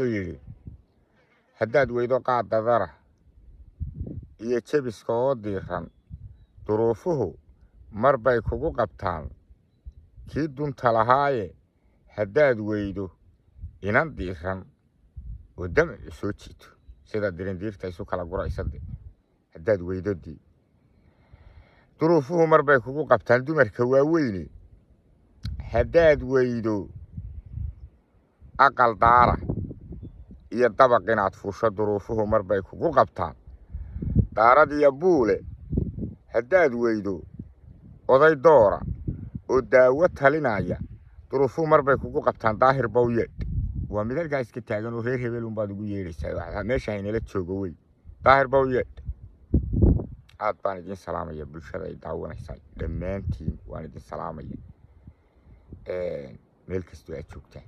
ويلي هداد ويدو قاعد ذره iyo jabiska oo diiran duruufuhu mar bay kugu qabtaan kii dunta lahaaye haddaad weydo inan diiran oo damacu soo jiito sida dirindiirta isu kala guraysade haddaad weydodii duruufuhu mar bay kugu qabtaan dumarka waaweyne haddaad weydo aqal daara iyo dabaq inaad fuusho duruufuhu mar bay kugu qabtaan daarad iyo buule haddaad weydo oday doora oo daawo talinaya duruufuhu mar bay kugu qabtaan daahir bawyeed waa mid halkaa iska taagan oo reer hebel unbaad ugu yeedhaysaa meesha haynala joogo wey daahir bawyeed aad baan idin salaamaya bulshada ay daawanaysaa dhammaantiin waan idin salaamaya meel kastoo aad joogtaan